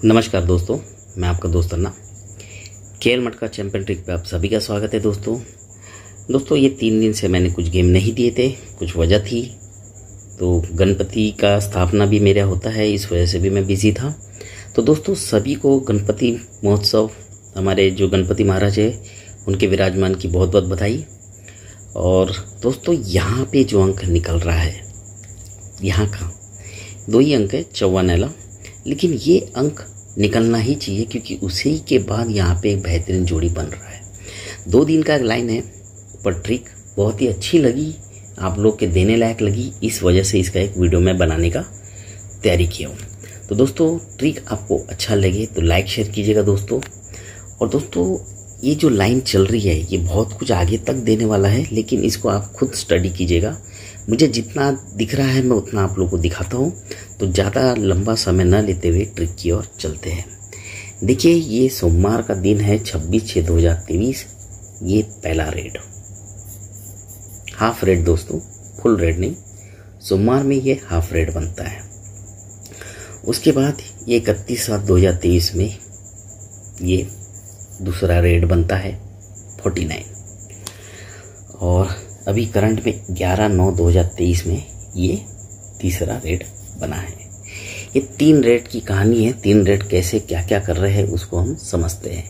नमस्कार दोस्तों, मैं आपका दोस्त अन्ना। केएल मटका चैंपियन ट्रिक पे आप सभी का स्वागत है। दोस्तों ये 3 दिन से मैंने कुछ गेम नहीं दिए थे, कुछ वजह थी। तो गणपति का स्थापना भी मेरा होता है, इस वजह से भी मैं बिजी था। तो दोस्तों सभी को गणपति महोत्सव, हमारे जो गणपति महाराज है उनके विराजमान की बहुत बहुत बधाई। और दोस्तों यहाँ पे जो अंक निकल रहा है, यहाँ का 2 ही अंक है, 54, लेकिन ये अंक निकलना ही चाहिए क्योंकि उसी के बाद यहाँ पे एक बेहतरीन जोड़ी बन रहा है। 2 दिन का लाइन है, पर ट्रिक बहुत ही अच्छी लगी, आप लोग के देने लायक लगी, इस वजह से इसका एक वीडियो मैं बनाने का तैयारी किया हूँ। तो दोस्तों ट्रिक आपको अच्छा लगे तो लाइक शेयर कीजिएगा दोस्तों। और दोस्तों ये जो लाइन चल रही है ये बहुत कुछ आगे तक देने वाला है, लेकिन इसको आप खुद स्टडी कीजिएगा। मुझे जितना दिख रहा है मैं उतना आप लोगों को दिखाता हूँ। तो ज़्यादा लंबा समय न लेते हुए ट्रिक की ओर चलते हैं। देखिए ये सोमवार का दिन है 26/6/2023। ये पहला रेड, हाफ रेड दोस्तों, फुल रेड नहीं। सोमवार में ये हाफ रेड बनता है। उसके बाद ये 31/7/2023 में ये दूसरा रेड बनता है 49। और अभी करंट में 11/9/2023 में ये तीसरा रेड बना है। ये 3 रेड की कहानी है। 3 रेड कैसे क्या क्या कर रहे हैं उसको हम समझते हैं।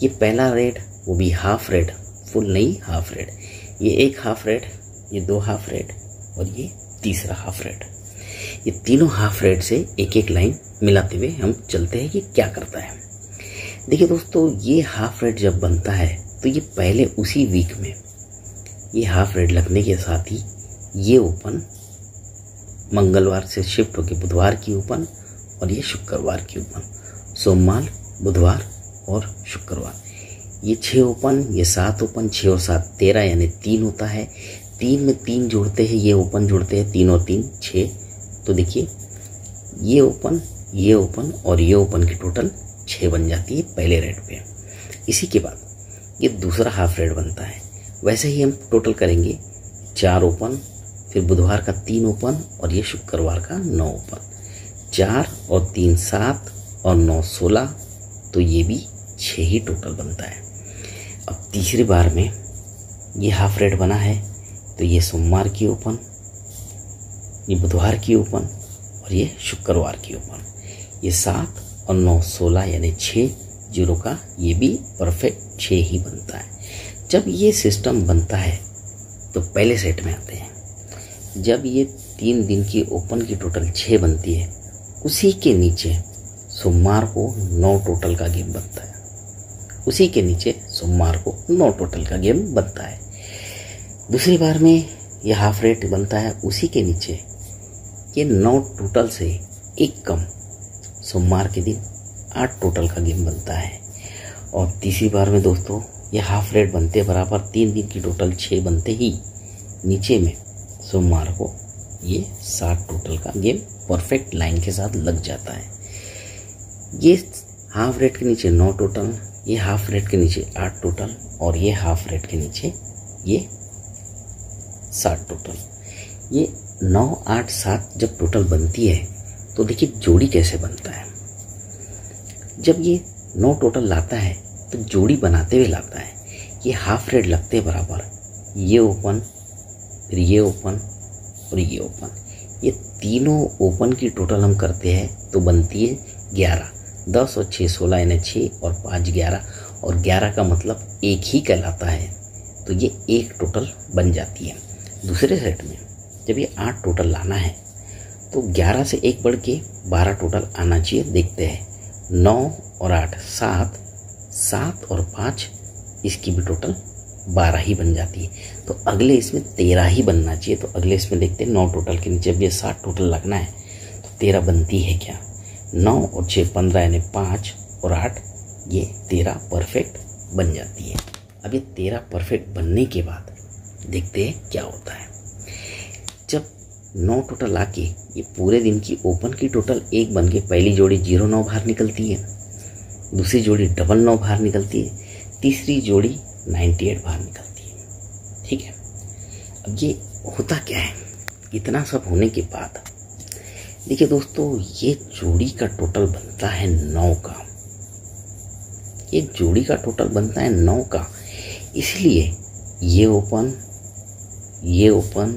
ये पहला रेड, वो भी हाफ रेड, फुल नहीं हाफ रेड। ये 1 हाफ रेड, ये 2 हाफ रेड और ये तीसरा हाफ रेड। ये तीनों हाफ रेड से एक एक लाइन मिलाते हुए हम चलते हैं। ये क्या करता है देखिए दोस्तों, ये हाफ रेड जब बनता है तो ये पहले उसी वीक में ये हाफ रेड लगने के साथ ही ये ओपन मंगलवार से शिफ्ट होकर बुधवार की ओपन और ये शुक्रवार की ओपन, सोमवार, बुधवार और शुक्रवार। ये 6 ओपन, ये 7 ओपन, 6 और 7 13 यानी 3 होता है। 3 में 3 जोड़ते हैं, ये ओपन जोड़ते हैं, 3 और 3 6। तो देखिए ये ओपन और ये ओपन की टोटल 6 बन जाती है पहले रेड पे। इसी के बाद ये दूसरा हाफ रेड बनता है। वैसे ही हम टोटल करेंगे 4 ओपन, फिर बुधवार का 3 ओपन और ये शुक्रवार का 9 ओपन। 4 और 3 7 और 9 16, तो ये भी 6 ही टोटल बनता है। अब तीसरी बार में ये हाफ रेड बना है तो ये सोमवार की ओपन, ये बुधवार की ओपन और ये शुक्रवार की ओपन। ये 7 और 9 16 यानी 6 जीरो का ये भी परफेक्ट 6 ही बनता है। जब ये सिस्टम बनता है तो पहले सेट में आते हैं। जब ये 3 दिन की ओपन की टोटल 6 बनती है, उसी के नीचे सोमवार को 9 टोटल का गेम बनता है। उसी के नीचे सोमवार को 9 टोटल का गेम बनता है। दूसरी बार में ये हाफ रेड बनता है, उसी के नीचे ये 9 टोटल से एक कम सोमवार के दिन 8 टोटल का गेम बनता है। और तीसरी बार में दोस्तों ये हाफ रेड बनते बराबर 3 दिन की टोटल 6 बनते ही नीचे में सोमवार को ये 7 टोटल का गेम परफेक्ट लाइन के साथ लग जाता है। ये हाफ रेड के नीचे 9 टोटल, ये हाफ रेड के नीचे 8 टोटल और ये हाफ रेड के नीचे ये 7 टोटल। ये 9 8 7 जब टोटल बनती है तो देखिए जोड़ी कैसे बनता है। जब ये 9 टोटल लाता है तो जोड़ी बनाते हुए लाता है। ये हाफ रेड लगते बराबर ये ओपन, फिर ये ओपन और ये ओपन। ये तीनों ओपन की टोटल हम करते हैं तो बनती है 11। 10 और 6 16 यानी 6 और 5 11, और 11 का मतलब एक ही कहलाता है, तो ये एक टोटल बन जाती है। दूसरे सेट में जब ये 8 टोटल लाना है तो 11 से एक बढ़ के 12 टोटल आना चाहिए। देखते हैं 9 और 8 7, 7 और 5, इसकी भी टोटल 12 ही बन जाती है। तो अगले इसमें 13 ही बनना चाहिए। तो अगले इसमें देखते हैं 9 टोटल के नीचे अब ये 7 टोटल लगना है तो 13 बनती है क्या? 9 और 6 15 यानी 5 और 8, ये 13 परफेक्ट बन जाती है। अब ये 13 परफेक्ट बनने के बाद देखते हैं क्या होता है। जब 9 टोटल आके ये पूरे दिन की ओपन की टोटल 1 बन के पहली जोड़ी 0-9 बाहर निकलती है, दूसरी जोड़ी 9-9 बाहर निकलती है, तीसरी जोड़ी 98 बाहर निकलती है। ठीक है, अब ये होता क्या है, इतना सब होने के बाद देखिए दोस्तों, ये जोड़ी का टोटल बनता है 9 का। ये जोड़ी का टोटल बनता है 9 का, इसलिए ये ओपन, ये ओपन,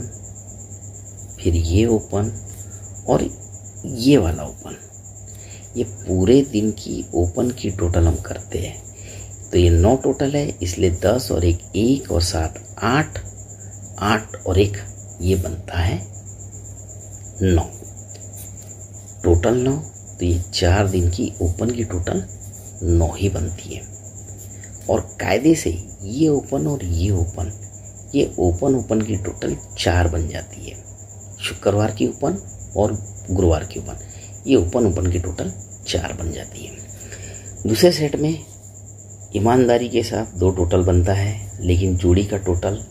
फिर ये ओपन और ये वाला ओपन, ये पूरे दिन की ओपन की टोटल हम करते हैं। तो ये 9 टोटल है, इसलिए 10 और 1 और 7 8, 8 और 1 ये बनता है 9 टोटल 9। तो ये 4 दिन की ओपन की टोटल 9 ही बनती है। और कायदे से ये ओपन और ये ओपन की टोटल 4 बन जाती है। शुक्रवार की ओपन और गुरुवार की ओपन, ये ओपन की टोटल 4 बन जाती है। दूसरे सेट में ईमानदारी के साथ 2 टोटल बनता है, लेकिन जोड़ी का टोटल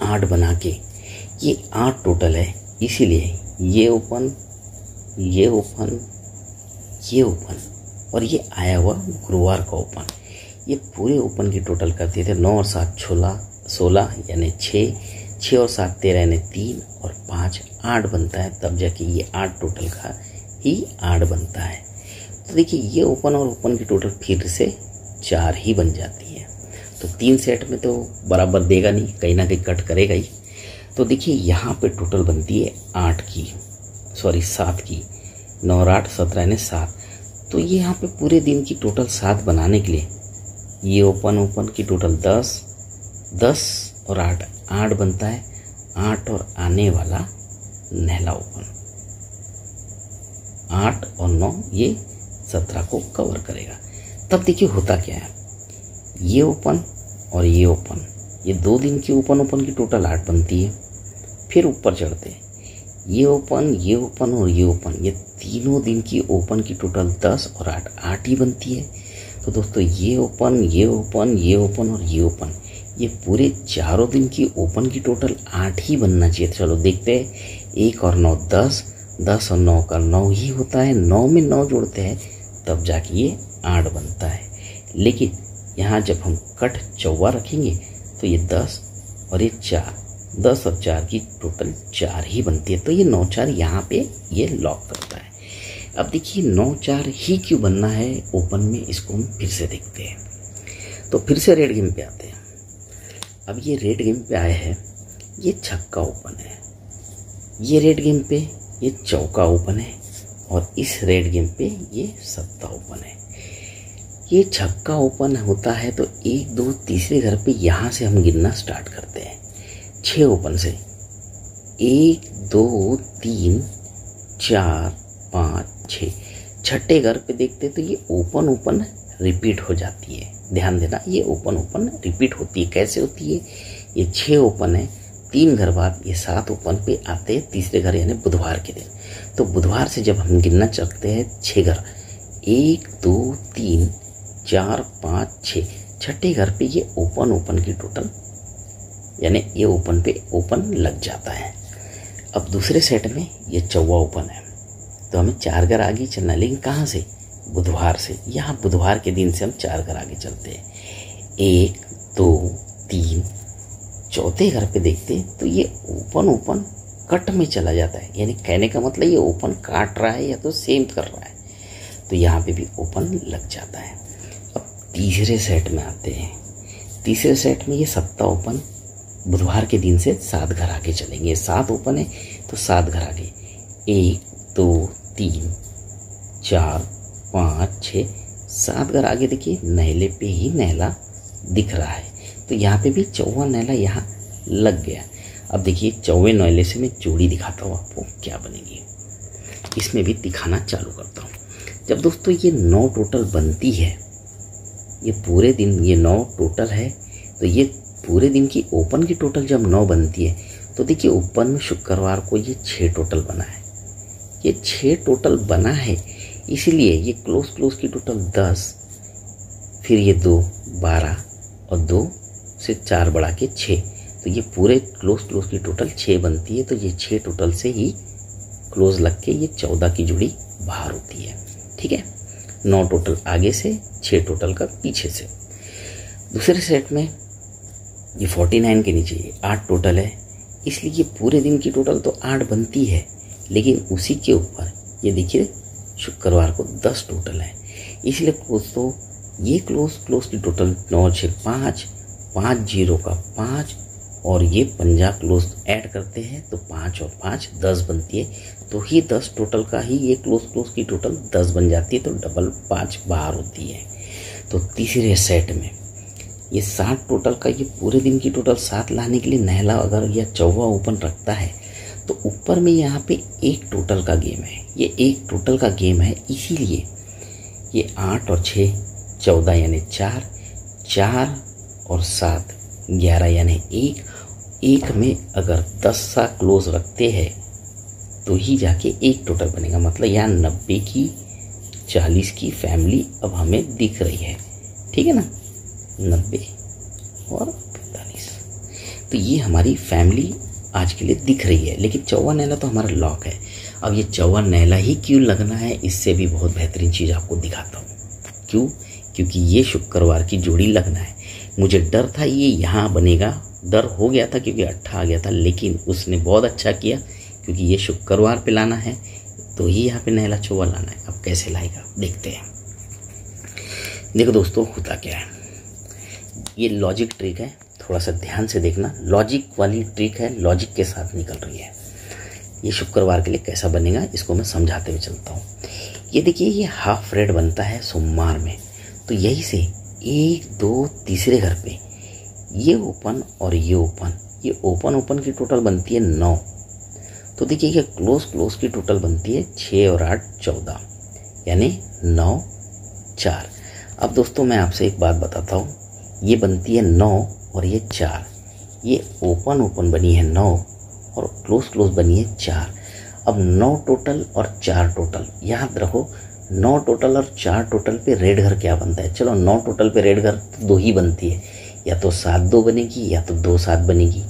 8 बना के ये 8 टोटल है, इसीलिए ये ओपन, ये ओपन, ये ओपन और ये आया हुआ गुरुवार का ओपन, ये पूरे ओपन की टोटल करते थे। 9 और 7 16 यानी 6 और 7 13 यानी 3 और 5 8 बनता है, तब जाके ये 8 टोटल का ही 8 बनता है। तो देखिए, ये ओपन और ओपन की टोटल फिर से 4 ही बन जाती है। तो 3 सेट में तो बराबर देगा नहीं, कहीं ना कहीं कट करेगा ही। तो देखिए, यहाँ पे टोटल बनती है 7 की, 9 और 8 17 यानी 7। तो ये यहाँ पे पूरे दिन की टोटल 7 बनाने के लिए ये ओपन की टोटल 10 और 8 बनता है। 8 और आने वाला नहला ओपन, 8 और 9 ये 17 को कवर करेगा। तब देखिए होता क्या है, ये ओपन और ये ओपन, ये 2 दिन की ओपन की टोटल 8 बनती है। फिर ऊपर चढ़ते हैं, ये ओपन और ये ओपन, ये तीनों दिन की ओपन की टोटल 10 और 8 ही बनती है। तो दोस्तों, ये ओपन और ये ओपन, ये पूरे 4 दिन की ओपन की टोटल 8 ही बनना चाहिए। चलो देखते हैं, 1 और 9 10, 10 और 9 का 9 ही होता है। 9 में 9 जोड़ते हैं तब जाके ये 8 बनता है। लेकिन यहाँ जब हम कट चौवा रखेंगे तो ये 10 और ये 4, 10 और 4 की टोटल 4 ही बनती है। तो ये 9 4 यहाँ पे ये लॉक करता है। अब देखिए, 9 4 ही क्यों बनना है ओपन में, इसको हम फिर से देखते हैं। तो फिर से रेड गेम पे आते हैं। अब ये रेड गेम पे आए हैं, ये छक्का ओपन है, ये रेड गेम पे ये चौका ओपन है, और इस रेड गेम पे ये सत्ता ओपन है। ये छक्का ओपन होता है तो 1 2 तीसरे घर पे यहाँ से हम गिनना स्टार्ट करते हैं 6 ओपन से। 1 2 3 4 5 6, छठे घर पे देखते तो ये ओपन रिपीट हो जाती है। ध्यान देना, ये ओपन रिपीट होती है। कैसे होती है, ये 6 ओपन है, 3 घर बाद ये 7 ओपन पे आते हैं तीसरे घर यानी बुधवार के दिन। तो बुधवार से जब हम गिनना चलते हैं 6 घर, 1 2 3 4 5 6, छठे घर पे ये ओपन की टोटल यानी ये ओपन पे ओपन लग जाता है। अब दूसरे सेट में ये चौवा ओपन है, तो हमें 4 घर आगे चलना है, लेकिन कहाँ से, बुधवार से। यहाँ बुधवार के दिन से हम 4 घर आगे चलते हैं। 1 2 3, चौथे घर पे देखते तो ये ओपन कट में चला जाता है, यानी कहने का मतलब ये ओपन काट रहा है या तो सेम कर रहा है, तो यहाँ पे भी ओपन लग जाता है। अब तीसरे सेट में आते हैं। तीसरे सेट में ये सत्ता ओपन, बुधवार के दिन से 7 घर आगे चलेंगे। 7 ओपन है तो 7 घर आगे, 1 2 3 4 5 6, 7 घर आगे देखिए नहले पे ही नहला दिख रहा है, तो यहाँ पे भी चौवा नहला यहाँ लग गया। अब देखिए, चौवे नहले से मैं जोड़ी दिखाता हूँ आपको क्या बनेगी। इसमें भी दिखाना चालू करता हूँ। जब दोस्तों ये 9 टोटल बनती है, ये पूरे दिन ये 9 टोटल है, तो ये पूरे दिन की ओपन की टोटल जब 9 बनती है, तो देखिए ओपन में शुक्रवार को ये 6 टोटल बना है। ये 6 टोटल बना है, इसीलिए ये क्लोज की टोटल 10, फिर ये 2 12 और 2 से 4 बढ़ा के 6, तो ये पूरे क्लोज की टोटल 6 बनती है। तो ये 6 टोटल से ही क्लोज लग के ये 14 की जोड़ी बाहर होती है। ठीक है, 9 टोटल आगे से, 6 टोटल का पीछे से। दूसरे सेट में ये 49 के नीचे 8 टोटल है, इसलिए ये पूरे दिन की टोटल तो 8 बनती है, लेकिन उसी के ऊपर ये देखिए शुक्रवार को 10 टोटल है, इसलिए दोस्तों ये क्लोज की टोटल 9 6 5, 5 0 का 5 और ये पंजा क्लोज ऐड करते हैं तो 5 और 5 10 बनती है। तो ही 10 टोटल का ही ये क्लोज की टोटल 10 बन जाती है, तो डबल 5 बाहर होती है। तो तीसरे सेट में ये 7 टोटल का, ये पूरे दिन की टोटल 7 लाने के लिए नहला अगर या चौवा ओपन रखता है तो ऊपर में यहाँ पे एक टोटल का गेम है, ये एक टोटल का गेम है, इसीलिए ये 8 और 6 14 यानी 4, 4 और 7 11 यानी 1 में अगर 10 सा क्लोज रखते हैं तो ही जाके एक टोटल बनेगा। मतलब यहाँ 90 की 40 की फैमिली अब हमें दिख रही है, ठीक है ना, 90 और 45। तो ये हमारी फैमिली आज के लिए दिख रही है। लेकिन चौवा नैला तो हमारा लॉक है। अब ये चौवा नैला ही क्यों लगना है, इससे भी बहुत बेहतरीन चीज़ आपको दिखाता हूँ। क्यों? क्योंकि ये शुक्रवार की जोड़ी लगना है। मुझे डर था ये यहाँ बनेगा, डर हो गया था क्योंकि 8 आ गया था, लेकिन उसने बहुत अच्छा किया क्योंकि ये शुक्रवार पे लाना है तो ही यहाँ पे नैला चौवा लाना है। अब कैसे लाएगा देखते हैं। देखो दोस्तों होता क्या है, ये लॉजिक ट्रिक है, थोड़ा सा ध्यान से देखना। लॉजिक वाली ट्रिक है, लॉजिक के साथ निकल रही है। ये शुक्रवार के लिए कैसा बनेगा इसको मैं समझाते हुए चलता हूँ। ये देखिए ये हाफ रेड बनता है सोमवार में, तो यही से 1 2 तीसरे घर पे ये ओपन और ये ओपन की टोटल बनती है 9। तो देखिए ये क्लोज की टोटल बनती है 6 और 8 14 यानी 9 4। अब दोस्तों मैं आपसे एक बात बताता हूँ, ये बनती है 9 और ये 4, ये ओपन बनी है 9 और क्लोज बनी है 4। अब 9 टोटल और 4 टोटल, याद रखो 9 टोटल और 4 टोटल पे रेड घर क्या बनता है। चलो 9 टोटल पे रेड घर तो 2 ही बनती है, या तो 7 2 बनेगी या तो 2 7 बनेगी।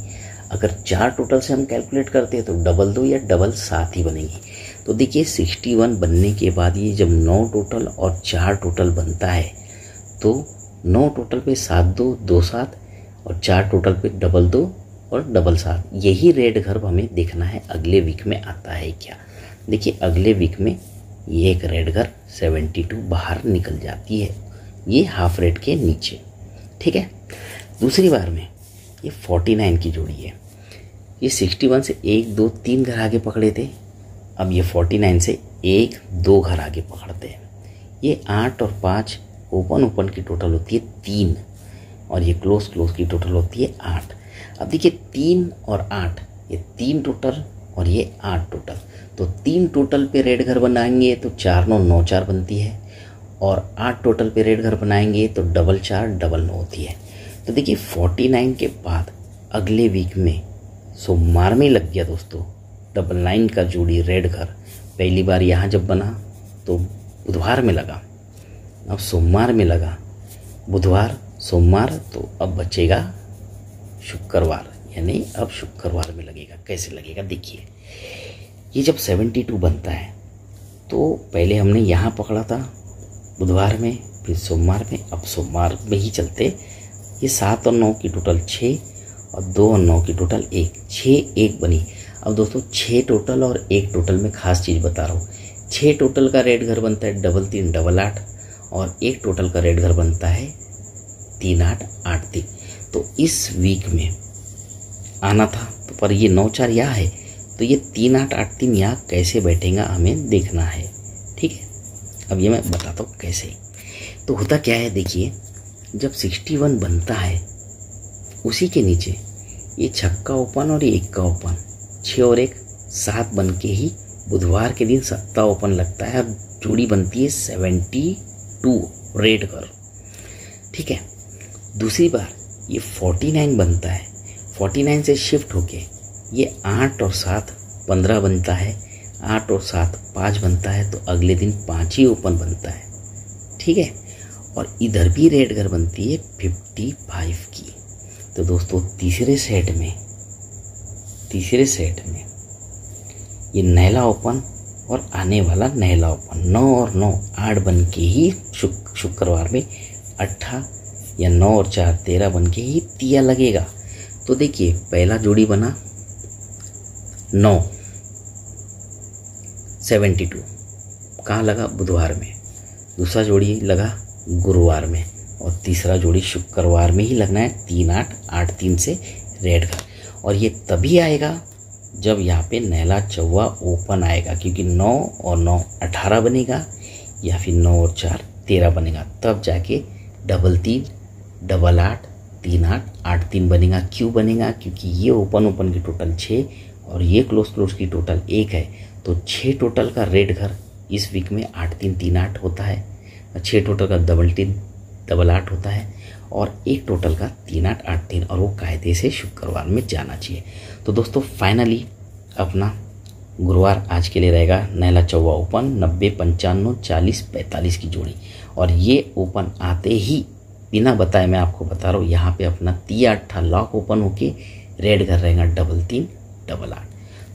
अगर 4 टोटल से हम कैलकुलेट करते हैं तो डबल 2 या डबल 7 ही बनेगी। तो देखिए 61 बनने के बाद ये जब 9 टोटल और 4 टोटल बनता है तो 9 टोटल पे 7 2 2 7 और 4 टोटल पे डबल 2 और डबल 7। यही रेड घर हमें देखना है अगले वीक में आता है क्या। देखिए अगले वीक में ये एक रेड घर 72 बाहर निकल जाती है, ये हाफ रेड के नीचे, ठीक है। दूसरी बार में ये 49 की जोड़ी है, ये 61 से 1 2 3 घर आगे पकड़े थे, अब ये 49 से 1 2 घर आगे पकड़ते हैं। ये 8 और 5 ओपन की टोटल होती है 3 और ये क्लोज की टोटल होती है 8। अब देखिए 3 और 8, ये 3 टोटल और ये 8 टोटल, तो 3 टोटल पे रेड घर बनाएंगे तो 4 9 9 4 बनती है, और 8 टोटल पे रेड घर बनाएंगे तो डबल 4 डबल 9 होती है। तो देखिए 49 के बाद अगले वीक में सोमवार में लग गया दोस्तों 99 का जोड़ी रेड घर। पहली बार यहाँ जब बना तो बुधवार में लगा, अब सोमवार में लगा, बुधवार सोमवार, तो अब बचेगा शुक्रवार, यानी अब शुक्रवार में लगेगा। कैसे लगेगा देखिए, ये जब 72 बनता है तो पहले हमने यहाँ पकड़ा था बुधवार में, फिर सोमवार में, अब सोमवार में ही चलते। ये 7 और 9 की टोटल 6 और 2 और 9 की टोटल 1, 6 1 बनी। अब दोस्तों 6 टोटल और 1 टोटल में खास चीज़ बता रहा हूँ। 6 टोटल का रेड घर बनता है 3 3 8 8 और 1 टोटल का रेड घर बनता है 3 8 8 3। तो इस वीक में आना था तो पर ये 9 4 यहाँ है, तो ये 3 8 8 3 यहाँ कैसे बैठेगा हमें देखना है, ठीक है। अब ये मैं बताता हूँ कैसे। तो होता क्या है देखिए, जब 61 बनता है उसी के नीचे ये छक्का ओपन और ये 1 का ओपन, 6 और 1 7 बन के ही बुधवार के दिन 7 ओपन लगता है और जोड़ी बनती है 72 रेड घर, ठीक है। दूसरी बार ये 49 बनता है, 49 से शिफ्ट होके ये 8 और 7 15 बनता है, 8 और 7 5 बनता है, तो अगले दिन 5 ही ओपन बनता है, ठीक है। और इधर भी रेड घर बनती है 55 की। तो दोस्तों तीसरे सेट में ये नहला ओपन और आने वाला नहला ओपन 9 और 9 8 बन के ही शुक्रवार में 8 या 9 और 4 13 बन के ही तिया लगेगा। तो देखिए पहला जोड़ी बना 9, 72 कहाँ लगा? बुधवार में। दूसरा जोड़ी लगा गुरुवार में और तीसरा जोड़ी शुक्रवार में ही लगना है। 3 8 8 3 से रेड घर। और ये तभी आएगा जब यहाँ पे नैला चौवा ओपन आएगा, क्योंकि 9 और 9 18 बनेगा या फिर 9 और 4 13 बनेगा, तब जाके 3 3 8 8 3 8 8 3 बनेगा। क्यों बनेगा? क्योंकि ये ओपन की टोटल 6 और ये क्लोज की टोटल 1 है, तो 6 टोटल का रेड घर इस वीक में 8 3 3 8 होता है, 6 टोटल का 3 3 8 8 होता है और 1 टोटल का 3 8 8 3, और वो कायदे से शुक्रवार में जाना चाहिए। तो दोस्तों फाइनली अपना गुरुवार आज के लिए रहेगा नैला चौवा ओपन 90 95 40 45 की जोड़ी। और ये ओपन आते ही बिना बताए मैं आपको बता रहा हूँ, यहाँ पे अपना 3 8 लॉक ओपन होके रेड घर रहेगा 3 3 8 8।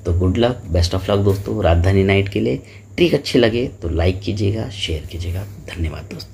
तो good luck, best of luck दोस्तों राजधानी नाइट के लिए। ट्रिक अच्छे लगे तो लाइक कीजिएगा, शेयर कीजिएगा। धन्यवाद दोस्तों।